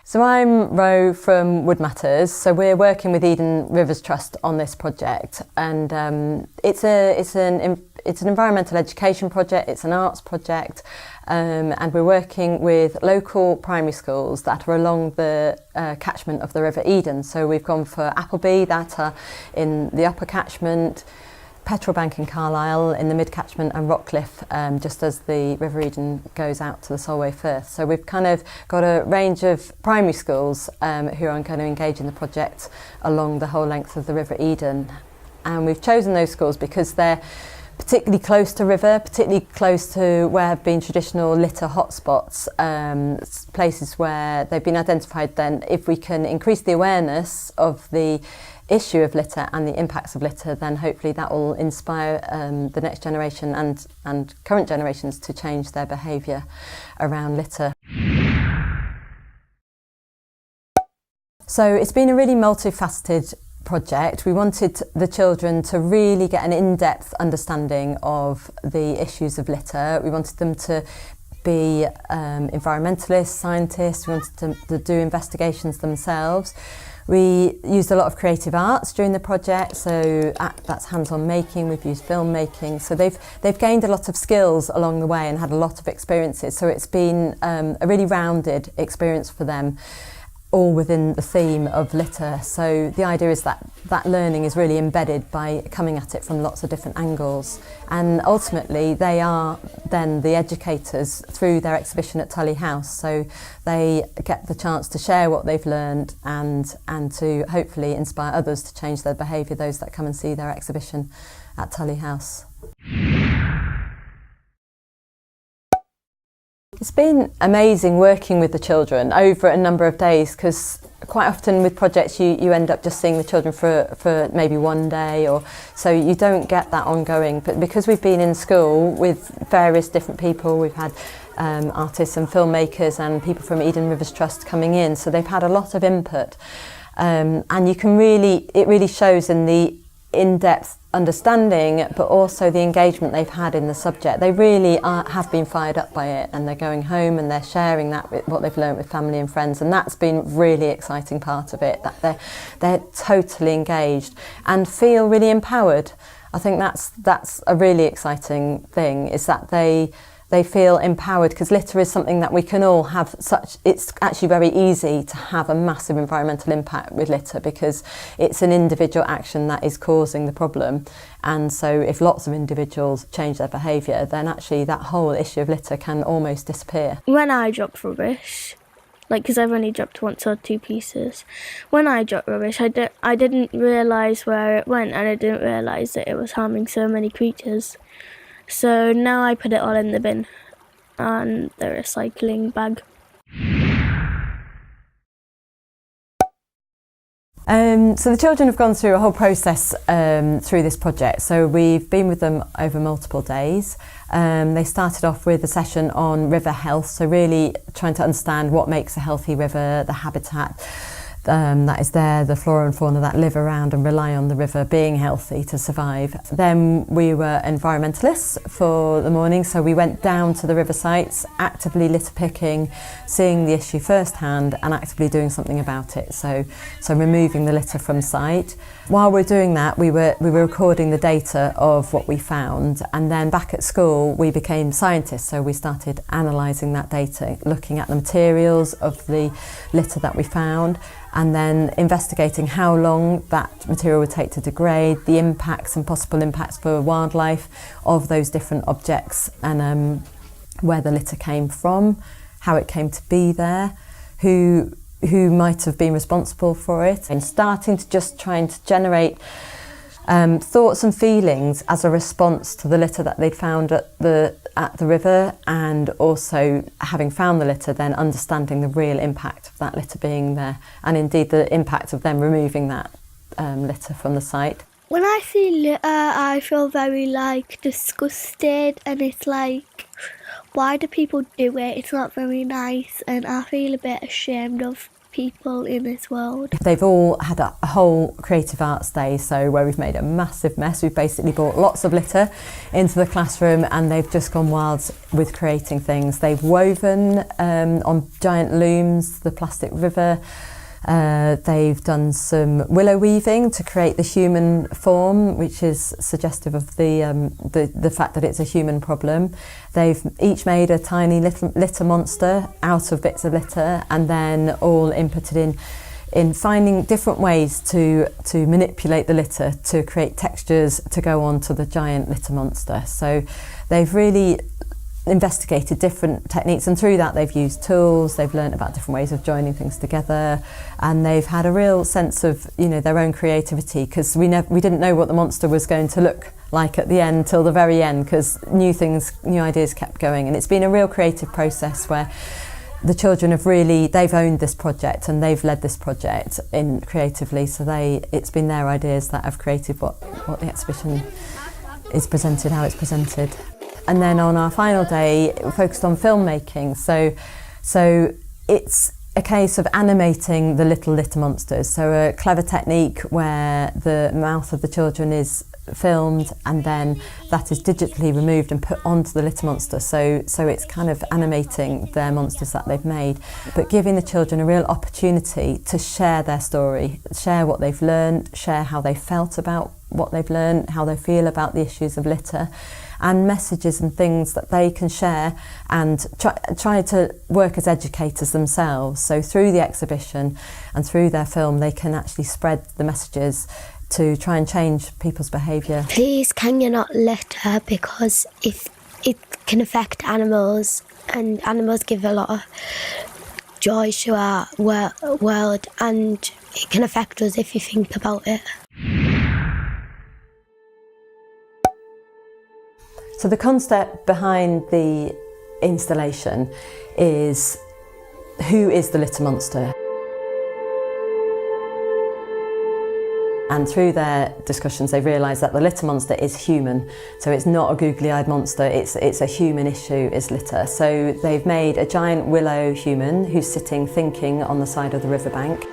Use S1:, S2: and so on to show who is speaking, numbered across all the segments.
S1: So I'm Ro from Woodmatters. So we're working with Eden Rivers Trust on this project, and it's an environmental education project. It's an arts project, and we're working with local primary schools that are along the catchment of the River Eden. So we've gone for Appleby, that are in the upper catchment, Petrol Bank in Carlisle in the mid-catchment, and Rockcliffe just as the River Eden goes out to the Solway Firth. So we've kind of got a range of primary schools who are going to engage in the project along the whole length of the River Eden. And we've chosen those schools because they're particularly close to river, particularly close to where have been traditional litter hotspots, places where they've been identified. Then if we can increase the awareness of the issue of litter and the impacts of litter, then hopefully that will inspire the next generation and current generations to change their behaviour around litter. So it's been a really multifaceted project. We wanted the children to really get an in-depth understanding of the issues of litter. We wanted them to be environmentalists, scientists. We wanted them to do investigations themselves. We used a lot of creative arts during the project, so that's hands-on making. We've used filmmaking, so they've gained a lot of skills along the way and had a lot of experiences. So it's been a really rounded experience for them, all within the theme of litter. So the idea is that learning is really embedded by coming at it from lots of different angles, and ultimately they are then the educators through their exhibition at Tully House. So they get the chance to share what they've learned and to hopefully inspire others to change their behaviour, those that come and see their exhibition at Tully House. It's been amazing working with the children over a number of days, because quite often with projects you end up just seeing the children for maybe one day, or so you don't get that ongoing. But because we've been in school with various different people, we've had artists and filmmakers and people from Eden Rivers Trust coming in, so they've had a lot of input, and it really shows in the in-depth understanding, but also the engagement they've had in the subject. They really have been fired up by it, and they're going home and they're sharing that with what they've learned with family and friends, and that's been a really exciting part of it, that they're totally engaged and feel really empowered. I think that's a really exciting thing, is that they feel empowered, because litter is something that we can all have it's actually very easy to have a massive environmental impact with litter, because it's an individual action that is causing the problem. And so if lots of individuals change their behaviour, then actually that whole issue of litter can almost disappear.
S2: When I drop rubbish, because I've only dropped once or two pieces, when I drop rubbish, I didn't realise where it went, and I didn't realise that it was harming so many creatures. So now I put it all in the bin and the recycling bag.
S1: So the children have gone through a whole process through this project. So we've been with them over multiple days. They started off with a session on river health, so really trying to understand what makes a healthy river, the habitat that is there, the flora and fauna that live around and rely on the river being healthy to survive. Then we were environmentalists for the morning, so we went down to the river sites, actively litter picking, seeing the issue firsthand and actively doing something about it, so removing the litter from site. While we're doing that, we were recording the data of what we found, and then back at school we became scientists, so we started analysing that data, looking at the materials of the litter that we found, and then investigating how long that material would take to degrade, the impacts and possible impacts for wildlife of those different objects, and where the litter came from, how it came to be there, who might have been responsible for it, and starting to just trying to generate thoughts and feelings as a response to the litter that they'd found at the river, and also having found the litter, then understanding the real impact of that litter being there, and indeed the impact of them removing that litter from the site.
S3: When I see litter, I feel very disgusted, and it's why do people do it? It's not very nice, and I feel a bit ashamed of people in this world.
S1: They've all had a whole creative arts day, so where we've made a massive mess. We've basically brought lots of litter into the classroom and they've just gone wild with creating things. They've woven on giant looms the plastic river. They've done some willow weaving to create the human form, which is suggestive of the fact that it's a human problem. They've each made a tiny little litter monster out of bits of litter, and then all inputted in finding different ways to manipulate the litter to create textures to go on to the giant litter monster. So they've really investigated different techniques, and through that they've used tools, they've learned about different ways of joining things together, and they've had a real sense of, you know, their own creativity, because we didn't know what the monster was going to look like at the end till the very end, because new ideas kept going, and it's been a real creative process where the children they've owned this project and they've led this project in creatively, so it's been their ideas that have created what the exhibition is presented, how it's presented. And then on our final day, we focused on filmmaking. So it's a case of animating the little litter monsters. So a clever technique where the mouth of the children is filmed and then that is digitally removed and put onto the litter monster. So it's kind of animating their monsters that they've made, but giving the children a real opportunity to share their story, share what they've learned, share how they felt about what they've learned, how they feel about the issues of litter, and messages and things that they can share and try to work as educators themselves. So through the exhibition and through their film, they can actually spread the messages to try and change people's behaviour.
S3: Please, can you not litter, because if it can affect animals, and animals give a lot of joy to our world, and it can affect us if you think about it.
S1: So the concept behind the installation is, who is the litter monster? And through their discussions, they've realised that the litter monster is human. So it's not a googly-eyed monster, it's a human issue, is litter. So they've made a giant willow human who's sitting thinking on the side of the riverbank.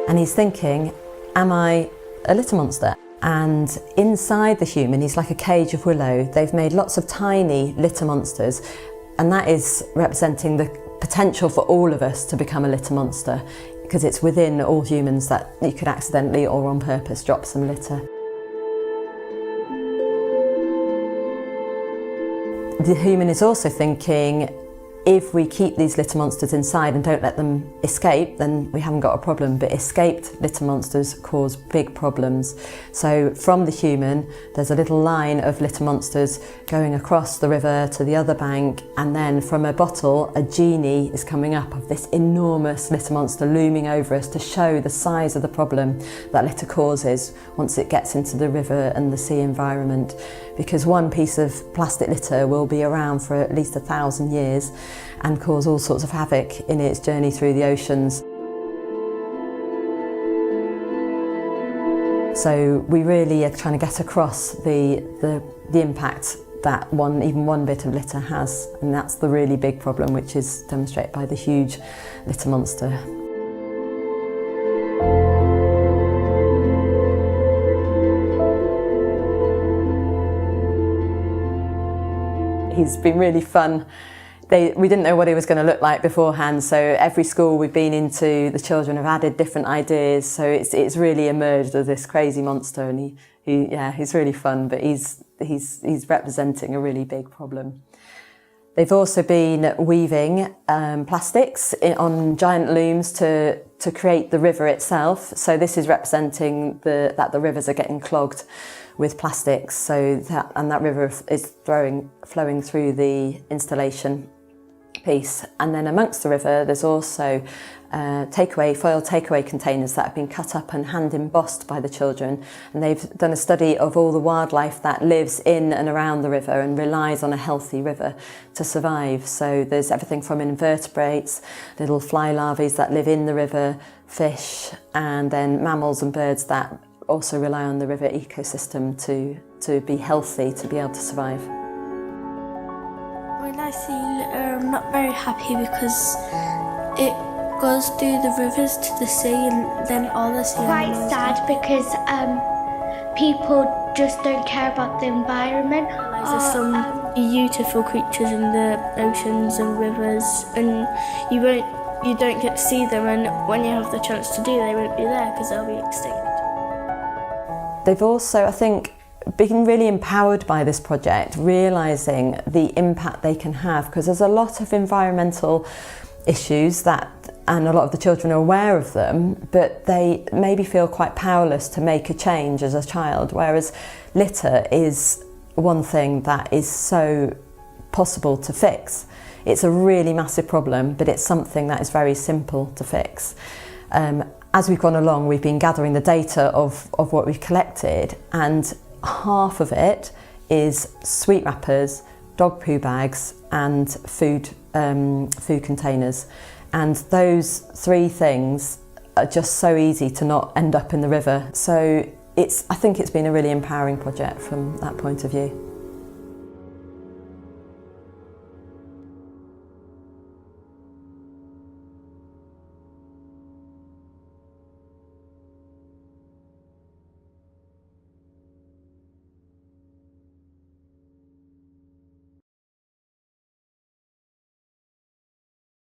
S1: And he's thinking, am I a litter monster? And inside the human, he's like a cage of willow. They've made lots of tiny litter monsters, and that is representing the potential for all of us to become a litter monster, because it's within all humans that you could accidentally or on purpose drop some litter. The human is also thinking, if we keep these litter monsters inside and don't let them escape, then we haven't got a problem. But escaped litter monsters cause big problems. So from the human, there's a little line of litter monsters going across the river to the other bank, and then from a bottle, a genie is coming up of this enormous litter monster looming over us to show the size of the problem that litter causes once it gets into the river and the sea environment. Because one piece of plastic litter will be around for at least 1,000 years and cause all sorts of havoc in its journey through the oceans. So we really are trying to get across the impact that even one bit of litter has, and that's the really big problem, which is demonstrated by the huge litter monster. He's been really fun. We didn't know what he was going to look like beforehand, so every school we've been into, the children have added different ideas, so it's really emerged as this crazy monster, and he's really fun, but he's representing a really big problem. They've also been weaving plastics on giant looms to create the river itself. So this is representing that the rivers are getting clogged with plastics. So that river is flowing through the installation piece. And then amongst the river, there's also foil takeaway containers that have been cut up and hand embossed by the children, and they've done a study of all the wildlife that lives in and around the river and relies on a healthy river to survive. So there's everything from invertebrates, little fly larvae that live in the river, fish, and then mammals and birds that also rely on the river ecosystem to to be healthy, to be able to survive.
S2: When I see litter, I'm not very happy because it goes through the rivers to the sea, and then all the sea
S3: Quite
S2: animals.
S3: sad because people just don't care about the environment.
S2: There's some beautiful creatures in the oceans and rivers, and you don't get to see them, and when you have the chance to do, they won't be there because they'll be extinct.
S1: They've also, I think, been really empowered by this project, realising the impact they can have, because there's a lot of environmental issues and a lot of the children are aware of them, but they maybe feel quite powerless to make a change as a child, whereas litter is one thing that is so possible to fix. It's a really massive problem, but it's something that is very simple to fix. As we've gone along, we've been gathering the data of what we've collected, and half of it is sweet wrappers, dog poo bags and food containers. And those three things are just so easy to not end up in the river. So I think it's been a really empowering project from that point of view.